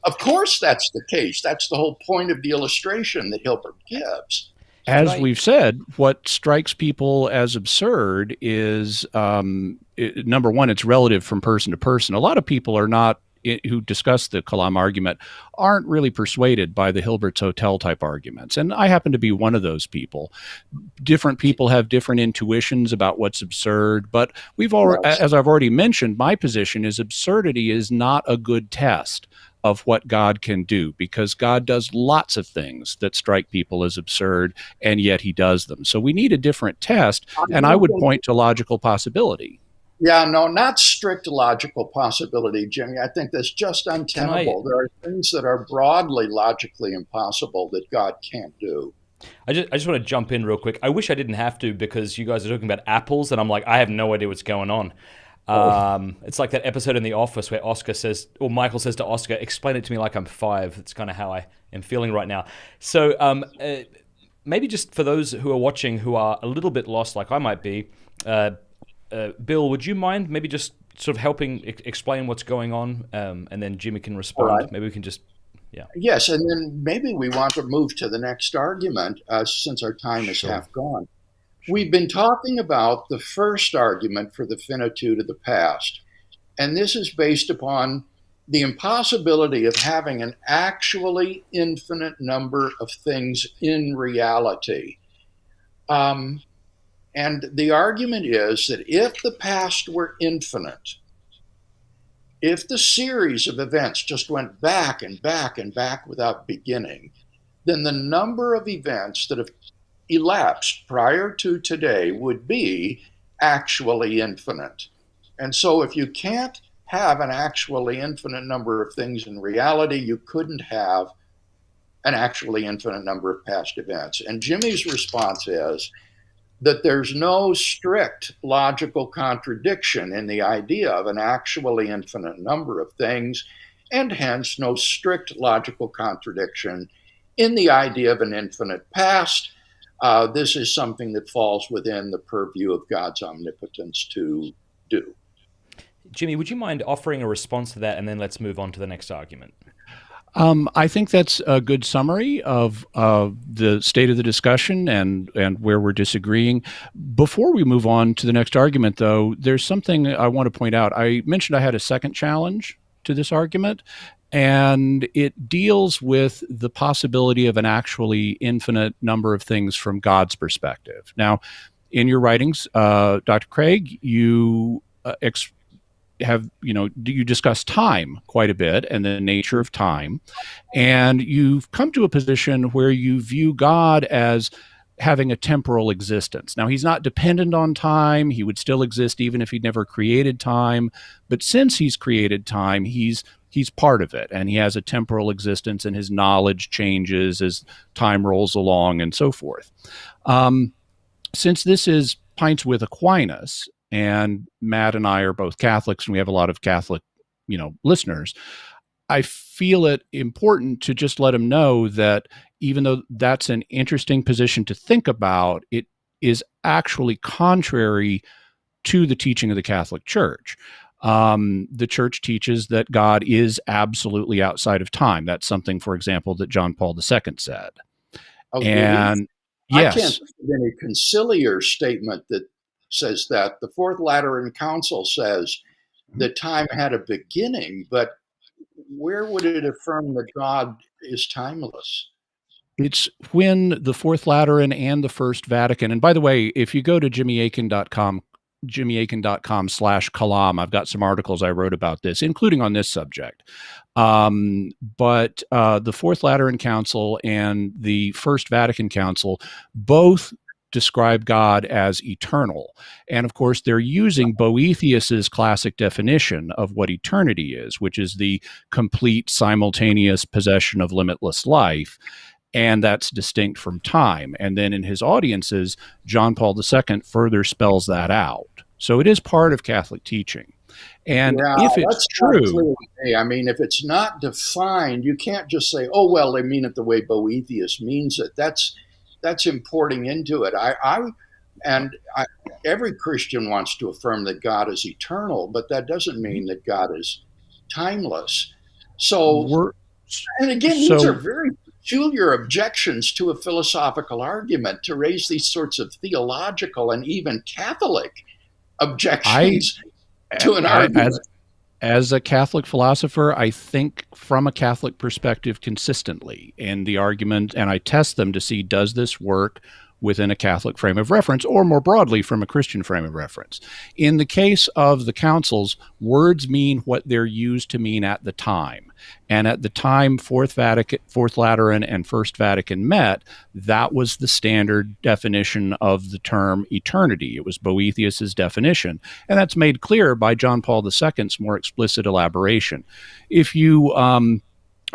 Of course, that's the case. That's the whole point of the illustration that Hilbert gives. as we've said, what strikes people as absurd is number one, it's relative from person to person. A lot of people are not who discuss the Kalam argument aren't really persuaded by the Hilbert's Hotel type arguments. And I happen to be one of those people. Different people have different intuitions about what's absurd, but we've already, as I've already mentioned, my position is absurdity is not a good test of what God can do, because God does lots of things that strike people as absurd, and yet he does them. So we need a different test, and I would point to logical possibility. Yeah, no, not strict logical possibility, Jimmy. I think that's just untenable. There are things that are broadly logically impossible that God can't do. I just want to jump in real quick. I wish I didn't have to, because you guys are talking about apples, and I'm like, I have no idea what's going on. It's like that episode in The Office where Oscar says, or Michael says to Oscar, explain it to me like I'm 5. That's kind of how I am feeling right now. So maybe just for those who are watching who are a little bit lost, like I might be, Bill, would you mind maybe just sort of helping explain what's going on, and then Jimmy can respond? Right. Maybe we can just, Yes, and then maybe we want to move to the next argument, since our time is half gone. We've been talking about the first argument for the finitude of the past, and this is based upon the impossibility of having an actually infinite number of things in reality. And the argument is that if the past were infinite, if the series of events just went back and back and back without beginning, then the number of events that have elapsed prior to today would be actually infinite. And so if you can't have an actually infinite number of things in reality, you couldn't have an actually infinite number of past events. And Jimmy's response is that there's no strict logical contradiction in the idea of an actually infinite number of things, and hence no strict logical contradiction in the idea of an infinite past. This is something that falls within the purview of God's omnipotence to do. Jimmy, would you mind offering a response to that, and then let's move on to the next argument? I think that's a good summary of the state of the discussion and where we're disagreeing. Before we move on to the next argument, though, there's something I want to point out. I mentioned I had a second challenge to this argument, and it deals with the possibility of an actually infinite number of things from God's perspective. Now, in your writings, Dr. Craig, you you discuss time quite a bit and the nature of time, and you've come to a position where you view God as having a temporal existence. Now, he's not dependent on time. He would still exist even if he'd never created time, but since he's created time, he's part of it, and he has a temporal existence, and his knowledge changes as time rolls along and so forth. Since this is Pints with Aquinas, and Matt and I are both Catholics, and we have a lot of Catholic, listeners, I feel it important to just let them know that even though that's an interesting position to think about, it is actually contrary to the teaching of the Catholic Church. The Church teaches that God is absolutely outside of time. That's something, for example, that John Paul II said. And yes, I can't think of any conciliar statement that says that. The Fourth Lateran Council says that time had a beginning, but where would it affirm that God is timeless? It's when the Fourth Lateran and the First Vatican, and by the way, if you go to jimmyakin.com/Kalam, I've got some articles I wrote about this, including on this subject. But the Fourth Lateran Council and the First Vatican Council both describe God as eternal. And of course, they're using Boethius's classic definition of what eternity is, which is the complete simultaneous possession of limitless life. And that's distinct from time. And then in his audiences, John Paul II further spells that out. So it is part of Catholic teaching. And Yeah, if it's that's not clear true, to me. I mean, if it's not defined, you can't just say, "Oh, well, they mean it the way Boethius means it." That's importing into it. And I, every Christian wants to affirm that God is eternal, but that doesn't mean that God is timeless. So, we're and again, these are so very peculiar objections to a philosophical argument to raise these sorts of theological and even Catholic I objections to an as argument. as a Catholic philosopher, I think from a Catholic perspective consistently in the argument, and I test them to see, does this work within a Catholic frame of reference, or more broadly from a Christian frame of reference. In the case of the councils, words mean what they're used to mean at the time. And at the time Fourth Lateran and First Vatican met, that was the standard definition of the term eternity. It was Boethius's definition. And that's made clear by John Paul II's more explicit elaboration. If you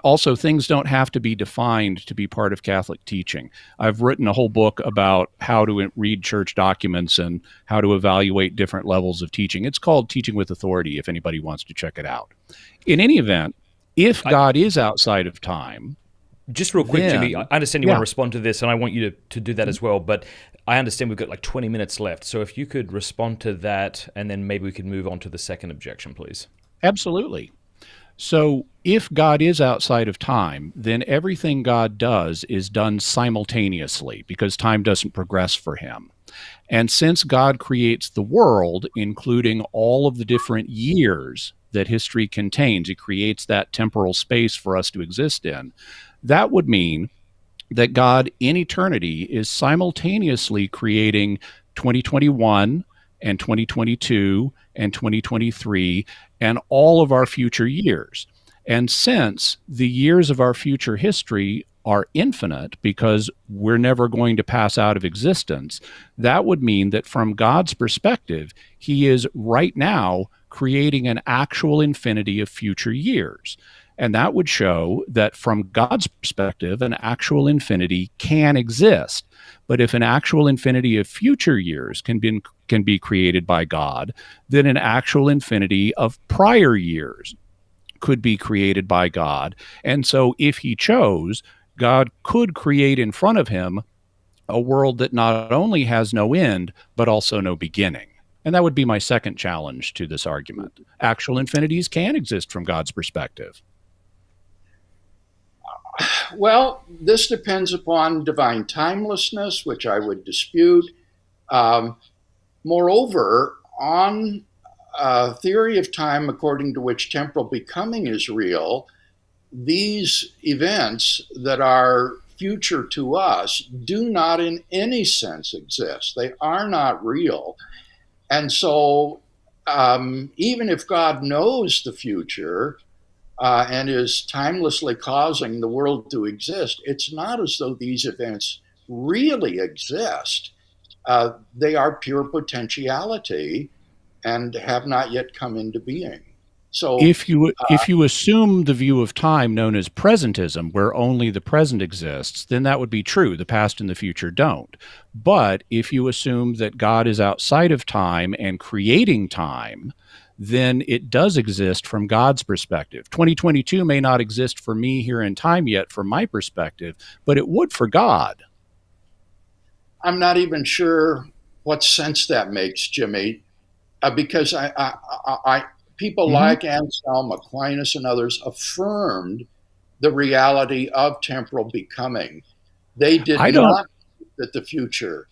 Also, things don't have to be defined to be part of Catholic teaching. I've written a whole book about how to read church documents and how to evaluate different levels of teaching. It's called Teaching with Authority, if anybody wants to check it out. In any event, if God is outside of time, Just real quick, then, Jimmy, I understand you want yeah, to respond to this, and I want you to do that as well, but I understand we've got like 20 minutes left. So if you could respond to that, and then maybe we could move on to the second objection, please. absolutely. So if God is outside of time, then everything God does is done simultaneously because time doesn't progress for him. And since God creates the world, including all of the different years that history contains, he creates that temporal space for us to exist in. That would mean that God in eternity is simultaneously creating 2021 and 2022 and 2023 and all of our future years. And since the years of our future history are infinite because we're never going to pass out of existence, that would mean that from God's perspective, he is right now creating an actual infinity of future years. And that would show that from God's perspective, an actual infinity can exist. But if an actual infinity of future years can be created by God, then an actual infinity of prior years could be created by God. And so if he chose, God could create in front of him a world that not only has no end, but also no beginning. And that would be my second challenge to this argument. Actual infinities can exist from God's perspective. Well, this depends upon divine timelessness, which I would dispute. Moreover, on a theory of time according to which temporal becoming is real, these events that are future to us do not in any sense exist. They are not real. And so, even if God knows the future, and is timelessly causing the world to exist, it's not as though these events really exist. They are pure potentiality and have not yet come into being. So, If you assume the view of time known as presentism, where only the present exists, then that would be true. The past and the future don't. But if you assume that God is outside of time and creating time, then it does exist from God's perspective. 2022 may not exist for me here in time yet from my perspective, but it would for God. I'm not even sure what sense that makes, Jimmy, because people Mm-hmm. like Anselm, Aquinas, and others affirmed the reality of temporal becoming. They did I don't. not think that the future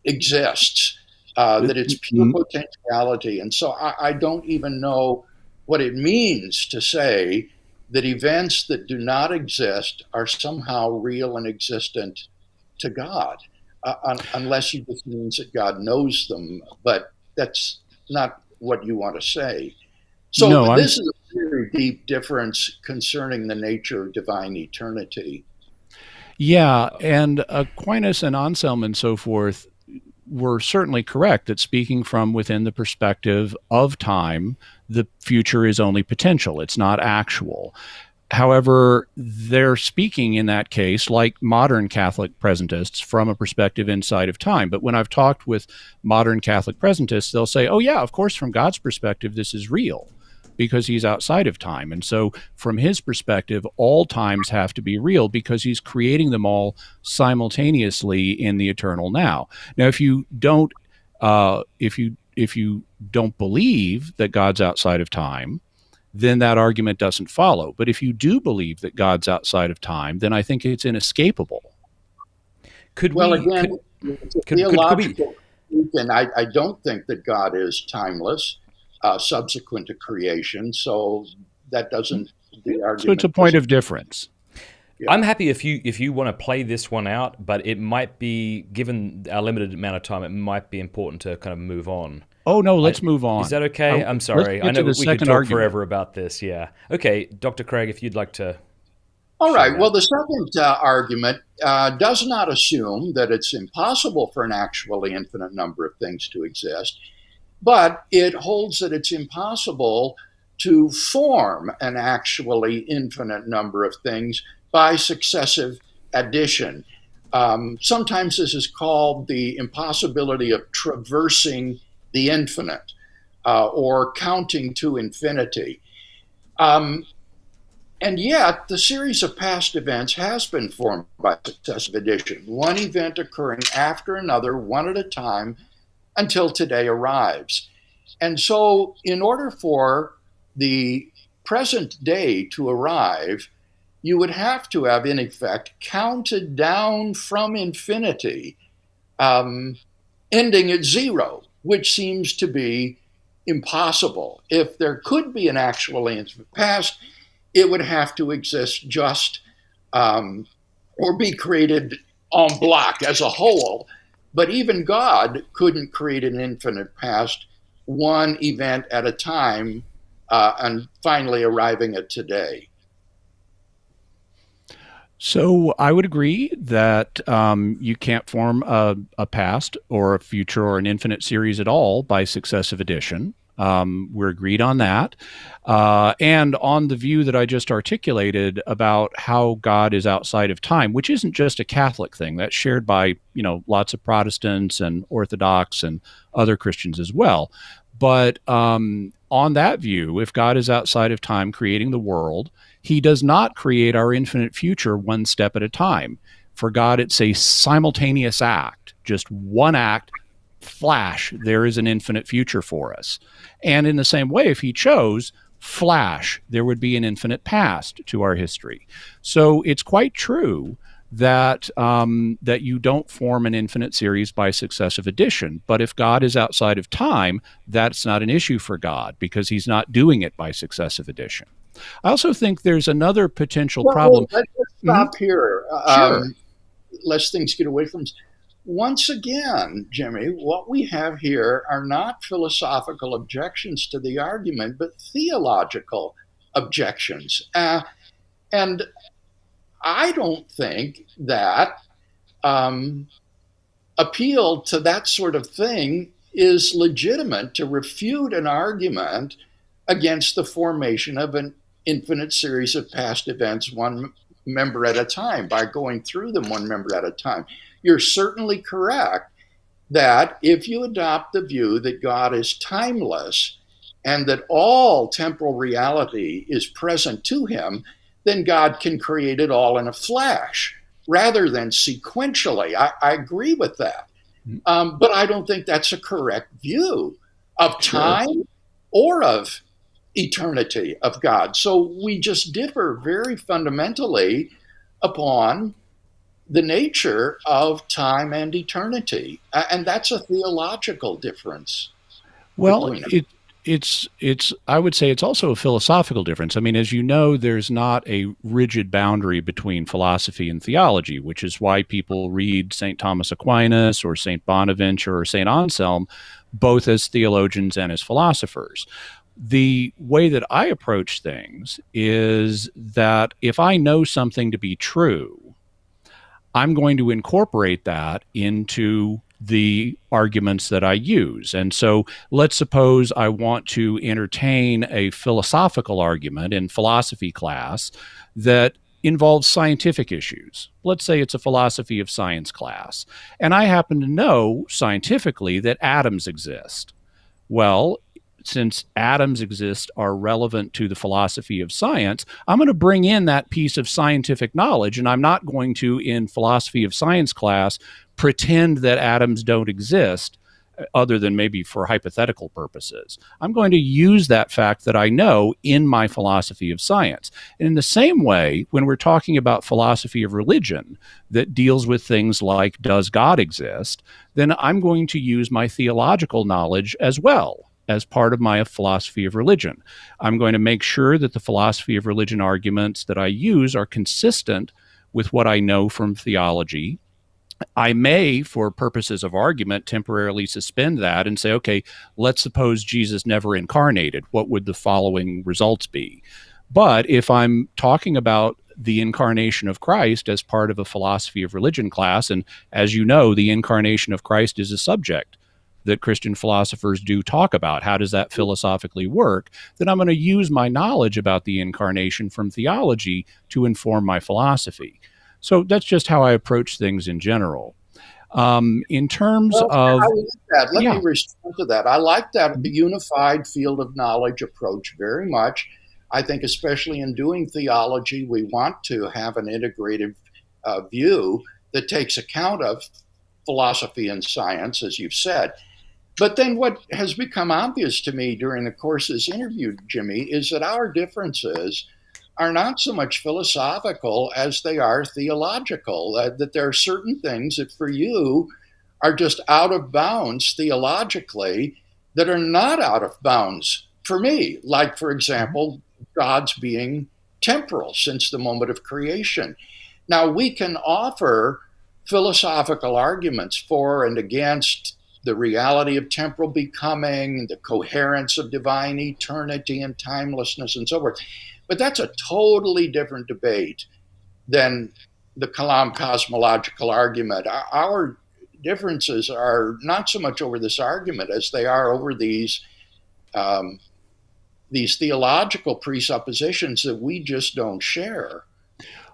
exists, that it's pure mm, potentiality. And so I don't even know what it means to say that events that do not exist are somehow real and existent to God, unless you just means that God knows them. But that's not what you want to say. So No, I'm this is a very deep difference concerning the nature of divine eternity. Yeah, and Aquinas and Anselm and so forth were certainly correct that speaking from within the perspective of time, the future is only potential, it's not actual. However, they're speaking in that case like modern Catholic presentists from a perspective inside of time. But when I've talked with modern Catholic presentists, they'll say, oh, yeah, of course, from God's perspective, this is real because he's outside of time. And so, from his perspective, all times have to be real because he's creating them all simultaneously in the eternal now. Now, if you don't believe that God's outside of time, then that argument doesn't follow. But if you do believe that God's outside of time, then I think it's inescapable. Again, it's a theological truth, and I don't think that God is timeless, subsequent to creation. So that doesn't. The argument. So it's a point of difference. Yeah. I'm happy if you want to play this one out, but it might be, given our limited amount of time, it might be important to kind of move on. Oh, no, let's move on. Is that okay? I'm sorry. I know we could talk forever about this. Yeah. Okay, Dr. Craig, if you'd like to. All right. Well, the second argument does not assume that it's impossible for an actually infinite number of things to exist, but it holds that it's impossible to form an actually infinite number of things by successive addition. Sometimes this is called the impossibility of traversing the infinite, or counting to infinity. And yet, the series of past events has been formed by successive addition, one event occurring after another, one at a time, until today arrives. And so, in order for the present day to arrive, you would have to have, in effect, counted down from infinity, ending at zero, which seems to be impossible. If there could be an actually infinite past, it would have to exist just or be created en bloc as a whole. But even God couldn't create an infinite past, one event at a time, and finally arriving at today. So I would agree that you can't form a past or a future or an infinite series at all by successive addition. We're agreed on that. And on the view that I just articulated about how God is outside of time, which isn't just a Catholic thing, that's shared by, lots of Protestants and Orthodox and other Christians as well. But on that view, if God is outside of time creating the world, he does not create our infinite future one step at a time. For God, it's a simultaneous act, just one act, flash, there is an infinite future for us. And in the same way, if he chose, flash, there would be an infinite past to our history. So it's quite true that that you don't form an infinite series by successive addition. But if God is outside of time, that's not an issue for God because he's not doing it by successive addition. I also think there's another potential problem. Let's stop here. Sure. Lest things get away from us. Once again, Jimmy, what we have here are not philosophical objections to the argument, but theological objections. And I don't think that appeal to that sort of thing is legitimate to refute an argument against the formation of an infinite series of past events, one member at a time, by going through them one member at a time. You're certainly correct that if you adopt the view that God is timeless and that all temporal reality is present to him, then God can create it all in a flash rather than sequentially. I agree with that. But I don't think that's a correct view of time or of eternity of God. So we just differ very fundamentally upon the nature of time and eternity. And that's a theological difference. Well, it's I would say it's also a philosophical difference. I mean, as you know, there's not a rigid boundary between philosophy and theology, which is why people read St. Thomas Aquinas or St. Bonaventure or St. Anselm both as theologians and as philosophers. The way that I approach things is that if I know something to be true, I'm going to incorporate that into the arguments that I use. And so let's suppose I want to entertain a philosophical argument in philosophy class that involves scientific issues. Let's say it's a philosophy of science class. And I happen to know scientifically that atoms exist. Well, since atoms exist are relevant to the philosophy of science, I'm going to bring in that piece of scientific knowledge, and I'm not going to, in philosophy of science class, pretend that atoms don't exist, other than maybe for hypothetical purposes. I'm going to use that fact that I know in my philosophy of science. And in the same way, when we're talking about philosophy of religion that deals with things like, does God exist, then I'm going to use my theological knowledge as well as part of my philosophy of religion. I'm going to make sure that the philosophy of religion arguments that I use are consistent with what I know from theology. I may, for purposes of argument, temporarily suspend that and say, okay, let's suppose Jesus never incarnated. What would the following results be? But if I'm talking about the incarnation of Christ as part of a philosophy of religion class, and as you know, the incarnation of Christ is a subject that Christian philosophers do talk about. How does that philosophically work? Then I'm going to use my knowledge about the incarnation from theology to inform my philosophy. So that's just how I approach things in general. In terms of... I like that. Let me respond to that. I like that unified field of knowledge approach very much. I think especially in doing theology, we want to have an integrative view that takes account of philosophy and science, as you've said. But then what has become obvious to me during the course's interview, Jimmy, is that our differences are not so much philosophical as they are theological, that there are certain things that for you are just out of bounds theologically that are not out of bounds for me. Like, for example, God's being temporal since the moment of creation. Now, we can offer philosophical arguments for and against the reality of temporal becoming, the coherence of divine eternity and timelessness, and so forth. But that's a totally different debate than the Kalam cosmological argument. Our differences are not so much over this argument as they are over these theological presuppositions that we just don't share.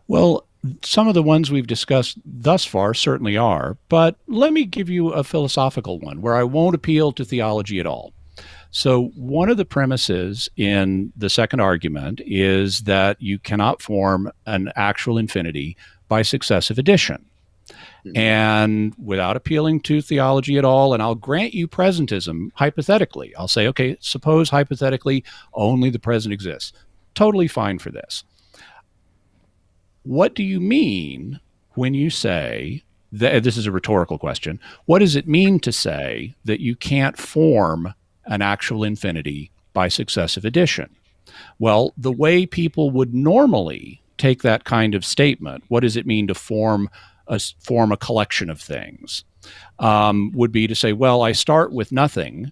Well, some of the ones we've discussed thus far certainly are, but let me give you a philosophical one where I won't appeal to theology at all. So one of the premises in the second argument is that you cannot form an actual infinity by successive addition. Mm-hmm. And without appealing to theology at all, and I'll grant you presentism hypothetically. I'll say, okay, suppose hypothetically only the present exists. Totally fine for this. What do you mean when you say that, this is a rhetorical question, what does it mean to say that you can't form an actual infinity by successive addition? Well, the way people would normally take that kind of statement, what does it mean to form a collection of things, would be to say, well, I start with nothing,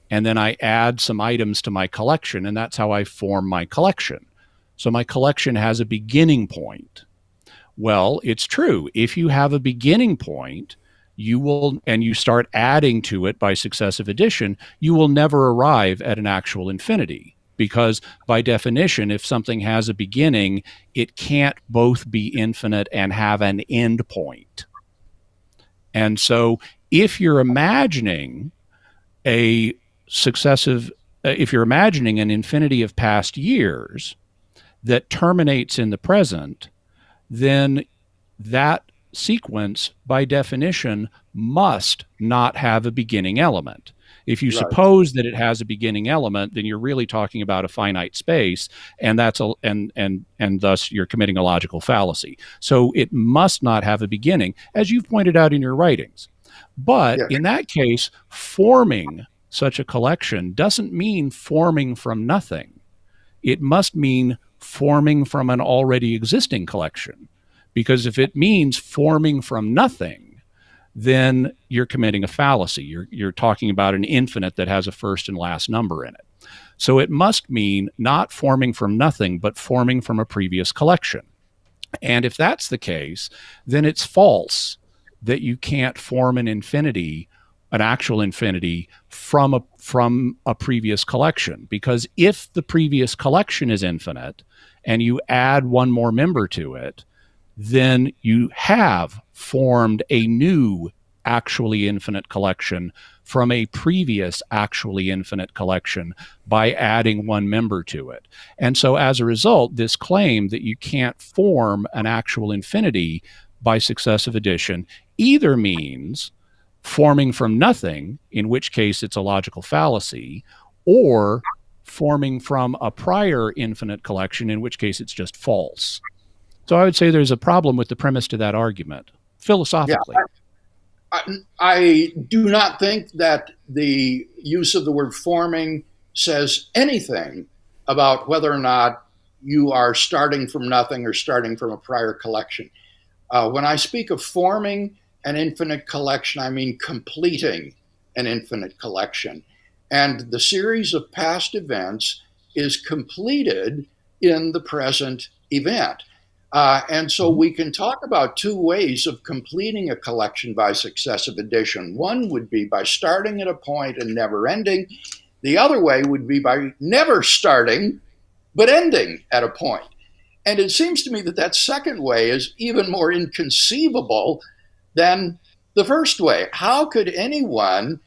and then I add some items to my collection, and that's how I form my collection. So my collection has a beginning point. Well, it's true. If you have a beginning point, you will, and you start adding to it by successive addition, you will never arrive at an actual infinity. Because by definition, if something has a beginning, it can't both be infinite and have an end point. And so if you're imagining if you're imagining an infinity of past years that terminates in the present, then that sequence, by definition, must not have a beginning element. If you suppose that it has a beginning element, then you're really talking about a finite space, and and thus you're committing a logical fallacy. So it must not have a beginning, as you've pointed out in your writings. But in that case, forming such a collection doesn't mean forming from nothing. It must mean forming from an already existing collection. Because if it means forming from nothing, then you're committing a fallacy. You're talking about an infinite that has a first and last number in it. So it must mean not forming from nothing, but forming from a previous collection. And if that's the case, then it's false that you can't form an infinity, an actual infinity, from a previous collection. Because if the previous collection is infinite and you add one more member to it, then you have formed a new actually infinite collection from a previous actually infinite collection by adding one member to it. And so as a result, this claim that you can't form an actual infinity by successive addition either means forming from nothing, in which case it's a logical fallacy, or forming from a prior infinite collection, in which case it's just false. So I would say there's a problem with the premise to that argument, philosophically. Yeah, I do not think that the use of the word forming says anything about whether or not you are starting from nothing or starting from a prior collection. When I speak of forming an infinite collection, I mean completing an infinite collection. And the series of past events is completed in the present event. And so we can talk about two ways of completing a collection by successive addition. One would be by starting at a point and never ending. The other way would be by never starting, but ending at a point. And it seems to me that that second way is even more inconceivable than the first way. How could anyone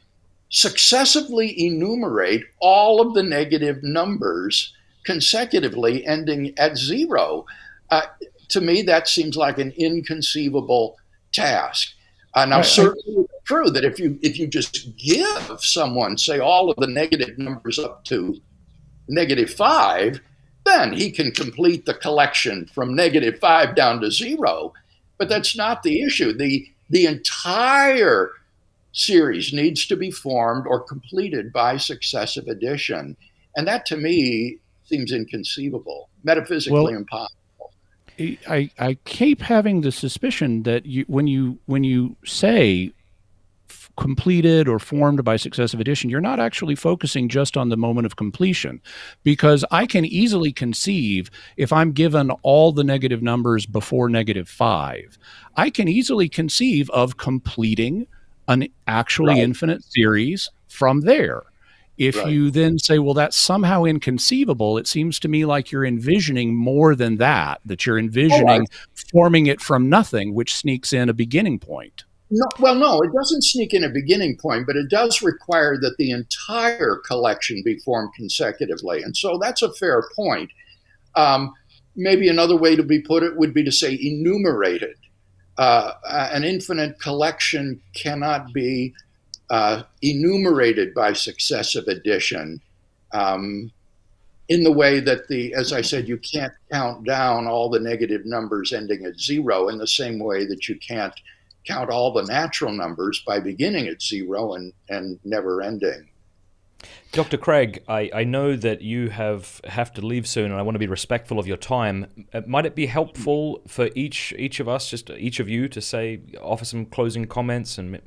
successively enumerate all of the negative numbers consecutively ending at zero? To me, that seems like an inconceivable task. Now, certainly it's true that if you just give someone, say, all of the negative numbers up to -5, then he can complete the collection from -5 down to zero. But that's not the issue. The entire series needs to be formed or completed by successive addition. And that, to me, seems inconceivable, metaphysically impossible. I keep having the suspicion that when you say completed or formed by successive addition, you're not actually focusing just on the moment of completion, because I can easily conceive, if I'm given all the negative numbers before -5, I can easily conceive of completing an actually infinite series from there. If you then say, well, that's somehow inconceivable, it seems to me like you're envisioning more than that you're envisioning forming it from nothing, which sneaks in a beginning point. No, it doesn't sneak in a beginning point, but it does require that the entire collection be formed consecutively. And so that's a fair point. Maybe another way to put it would be to say enumerated. An infinite collection cannot be enumerated by successive addition in the way that as I said, you can't count down all the negative numbers ending at zero in the same way that you can't count all the natural numbers by beginning at zero and never ending. Dr. Craig, I know that you have to leave soon, and I want to be respectful of your time. Might it be helpful for each of us, just each of you, to offer some closing comments and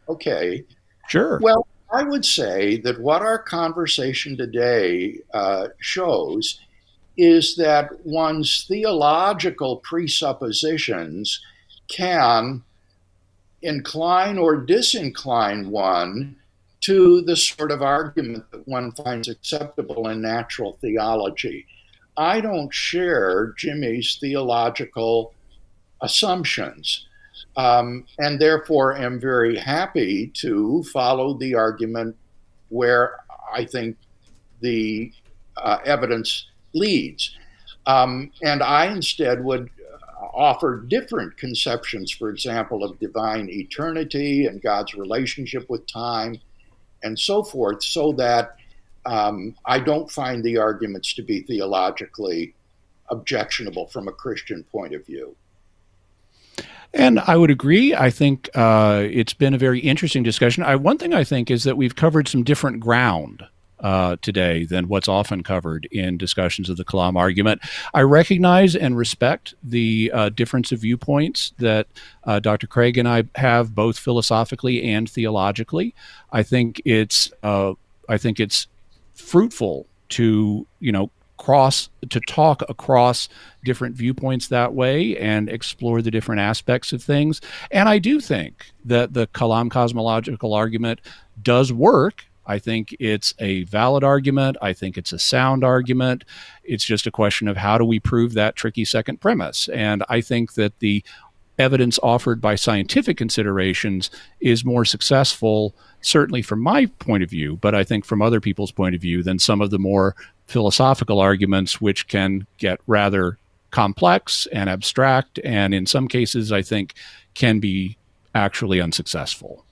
Okay. Sure. Well, I would say that what our conversation today shows is that one's theological presuppositions can incline or disincline one to the sort of argument that one finds acceptable in natural theology. I don't share Jimmy's theological assumptions. And therefore am very happy to follow the argument where I think the evidence leads. And I instead would offer different conceptions, for example, of divine eternity and God's relationship with time and so forth, so that I don't find the arguments to be theologically objectionable from a Christian point of view. And I would agree. I think it's been a very interesting discussion. One thing I think is that we've covered some different ground today than what's often covered in discussions of the Kalam argument. I recognize and respect the difference of viewpoints that Dr. Craig and I have, both philosophically and theologically. I think it's fruitful to talk across different viewpoints that way and explore the different aspects of things. And I do think that the Kalam cosmological argument does work. I think it's a valid argument. I think it's a sound argument. It's just a question of how do we prove that tricky second premise. And I think that the evidence offered by scientific considerations is more successful, certainly from my point of view, but I think from other people's point of view, than some of the more philosophical arguments, which can get rather complex and abstract, and in some cases, I think, can be actually unsuccessful.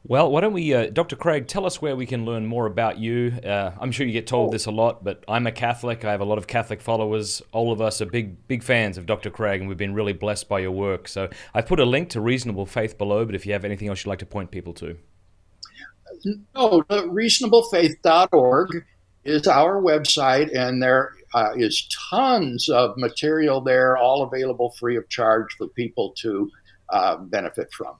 Well, why don't we, Dr. Craig, tell us where we can learn more about you. I'm sure you get told this a lot, but I'm a Catholic. I have a lot of Catholic followers. All of us are big fans of Dr. Craig, and we've been really blessed by your work. So I've put a link to Reasonable Faith below, but if you have anything else you'd like to point people to. No, reasonablefaith.org is our website, and there is tons of material there, all available free of charge for people to benefit from.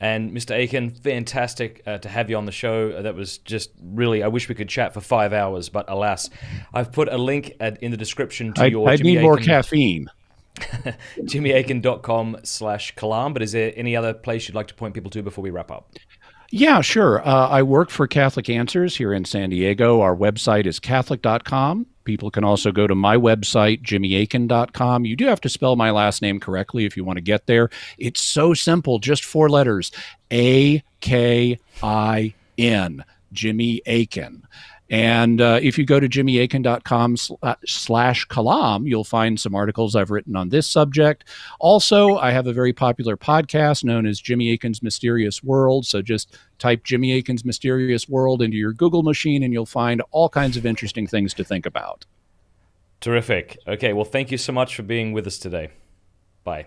And Mr. Akin, fantastic to have you on the show. That was just really, I wish we could chat for 5 hours, but alas, I've put a link in the description to your I Jimmy need Akin, more caffeine. jimmyakin.com/Kalam, but is there any other place you'd like to point people to before we wrap up? Yeah, sure. I work for Catholic Answers here in San Diego. Our website is Catholic.com. People can also go to my website, jimmyakin.com. You do have to spell my last name correctly if you want to get there. It's so simple, just 4 letters, A-K-I-N, Jimmy Akin. And if you go to jimmyakin.com/Kalam, you'll find some articles I've written on this subject. Also, I have a very popular podcast known as Jimmy Akin's Mysterious World. So just type Jimmy Akin's Mysterious World into your Google machine, and you'll find all kinds of interesting things to think about. Terrific. Okay, well, thank you so much for being with us today. Bye.